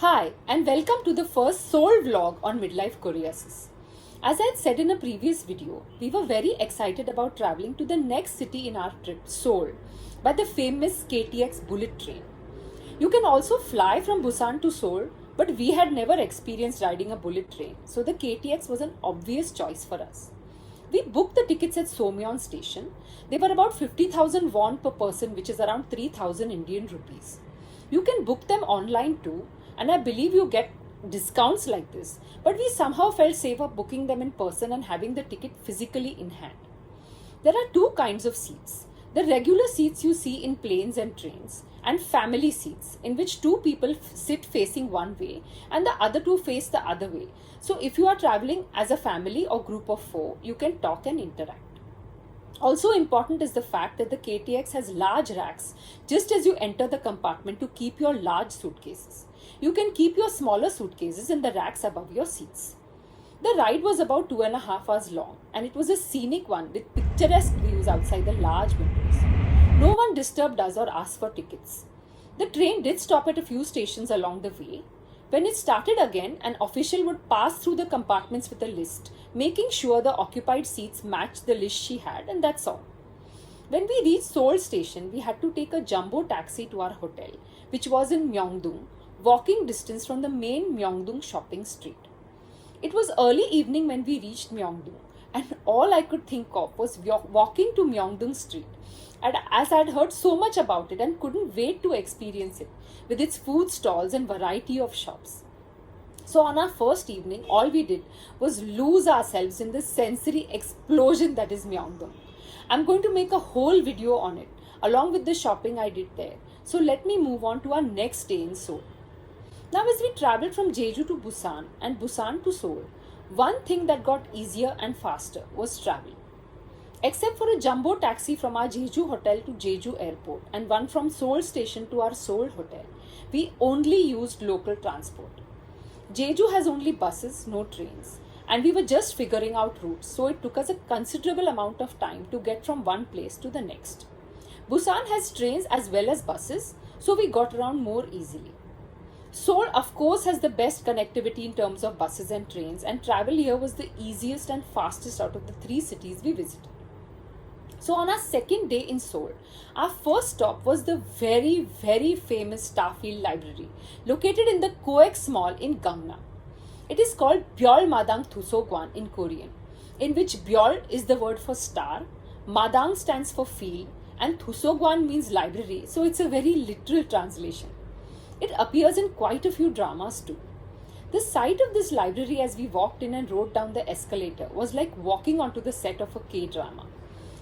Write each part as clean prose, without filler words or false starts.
Hi, and welcome to the first Seoul vlog on midlife choreasis. As I had said in a previous video, we were very excited about traveling to the next city in our trip, Seoul, by the famous KTX bullet train. You can also fly from Busan to Seoul, but we had never experienced riding a bullet train, so the KTX was an obvious choice for us. We booked the tickets at Somyeon station. They were about 50,000 won per person, which is around 3,000 Indian rupees. You can book them online too, and I believe you get discounts like this, but we somehow felt safer booking them in person and having the ticket physically in hand. There are two kinds of seats: the regular seats you see in planes and trains, and family seats in which two people sit facing one way and the other two face the other way. So if you are traveling as a family or group of four, you can talk and interact. Also important is the fact that the KTX has large racks just as you enter the compartment to keep your large suitcases. You can keep your smaller suitcases in the racks above your seats. The ride was about 2.5 hours long, and it was a scenic one with picturesque views outside the large windows. No one disturbed us or asked for tickets. The train did stop at a few stations along the way. When it started again, an official would pass through the compartments with a list, making sure the occupied seats matched the list she had, and that's all. When we reached Seoul station, we had to take a jumbo taxi to our hotel, which was in Myeongdong, walking distance from the main Myeongdong shopping street. It was early evening when we reached Myeongdong, and all I could think of was walking to Myeongdong street, and as I had heard so much about it and couldn't wait to experience it, with its food stalls and variety of shops. So on our first evening, all we did was lose ourselves in the sensory explosion that is Myeongdong. I'm going to make a whole video on it, along with the shopping I did there. So let me move on to our next stay in Seoul. Now, as we traveled from Jeju to Busan and Busan to Seoul, one thing that got easier and faster was travel. Except for a jumbo taxi from our Jeju hotel to Jeju airport and one from Seoul station to our Seoul hotel, we only used local transport. Jeju has only buses, no trains, and we were just figuring out routes, so it took us a considerable amount of time to get from one place to the next. Busan has trains as well as buses, so we got around more easily. Seoul, of course, has the best connectivity in terms of buses and trains, and travel here was the easiest and fastest out of the three cities we visited. So on our second day in Seoul, our first stop was the very, very famous Starfield library, located in the Coex Mall in Gangnam. It is called Byeol Madang Thusogwan in Korean, in which Byeol is the word for star, Madang stands for field, and Thusogwan means library, so it's a very literal translation. It appears in quite a few dramas too. The sight of this library as we walked in and rode down the escalator was like walking onto the set of a K-drama.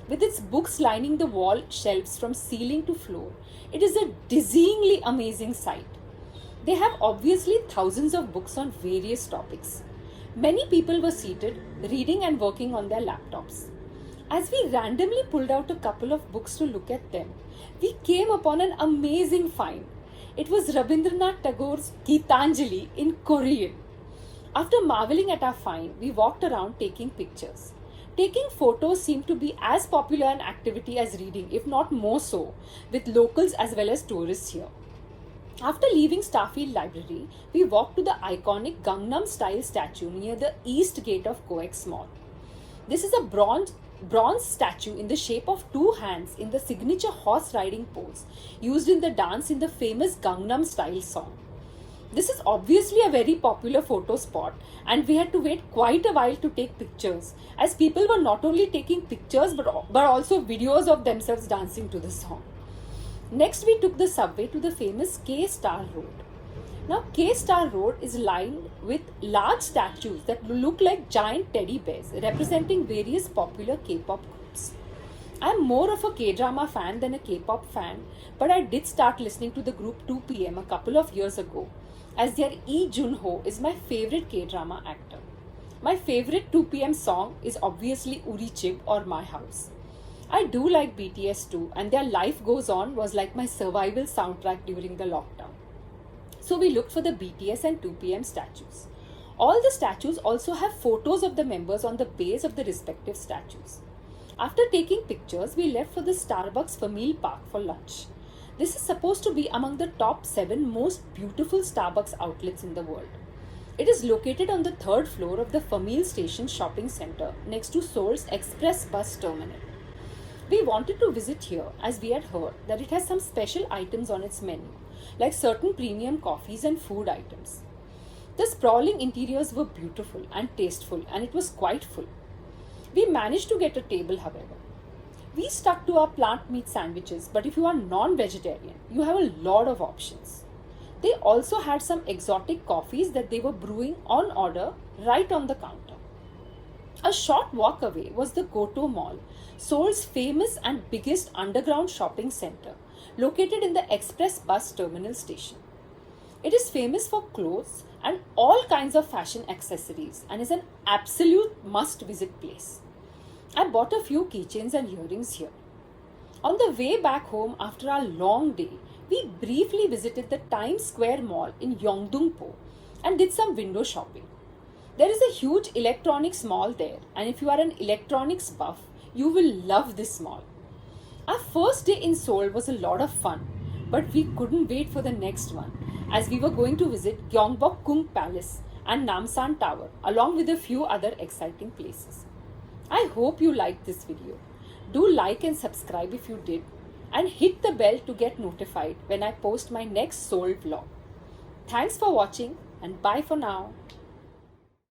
With its books lining the wall shelves from ceiling to floor, it is a dizzyingly amazing sight. They have obviously thousands of books on various topics. Many people were seated, reading and working on their laptops. As we randomly pulled out a couple of books to look at them, we came upon an amazing find. It was Rabindranaththagore's Gitanjali in Korean. After marveling at our find, we walked around taking pictures. Taking photos seemed to be as popular an activity as reading, if not more so, with locals as well as tourists here. After leaving Starfield Library, we walked to the iconic Gangnam style statue near the east gate of Coex Mall. This is a bronze statue in the shape of two hands in the signature horse riding pose used in the dance in the famous Gangnam style song. This is obviously a very popular photo spot, and we had to wait quite a while to take pictures, as people were not only taking pictures but also videos of themselves dancing to the song. Next, we took the subway to the famous Kstar Road. Now, Kstar Road is lined with large statues that look like giant teddy bears representing various popular K-pop groups. I am more of a K-drama fan than a K-pop fan, but I did start listening to the group 2PM a couple of years ago, as their Lee Jun-ho is my favorite K-drama actor. My favorite 2PM song is obviously Uri Chib or My House. I do like BTS too, and their Life Goes On was like my survival soundtrack during the lockdown. So we looked for the BTS and 2PM statues. All the statues also have photos of the members on the base of the respective statues. After taking pictures, we left for the Starbucks Family Park for lunch. This is supposed to be among the top 7 most beautiful Starbucks outlets in the world. It is located on the 3rd floor of the Famil Station shopping center next to Seoul's express bus terminal. We wanted to visit here as we had heard that it has some special items on its menu, like certain premium coffees and food items. The sprawling interiors were beautiful and tasteful, and it was quite full. We managed to get a table, however. We stuck to our plant meat sandwiches, but if you are non-vegetarian, you have a lot of options. They also had some exotic coffees that they were brewing on order right on the counter. A short walk away was the Goto Mall, Seoul's famous and biggest underground shopping center, located in the express bus terminal station. It is famous for clothes and all kinds of fashion accessories and is an absolute must-visit place. I bought a few keychains and earrings here. On the way back home after our long day, we briefly visited the Times Square Mall in Yeongdong-po and did some window shopping. There is a huge electronics mall there, and if you are an electronics buff, you will love this mall. Our first day in Seoul was a lot of fun, but we couldn't wait for the next one as we were going to visit Gyeongbokgung Palace and Namsan Tower along with a few other exciting places. I hope you liked this video. Do like and subscribe if you did, and hit the bell to get notified when I post my next Seoul vlog. Thanks for watching, and bye for now.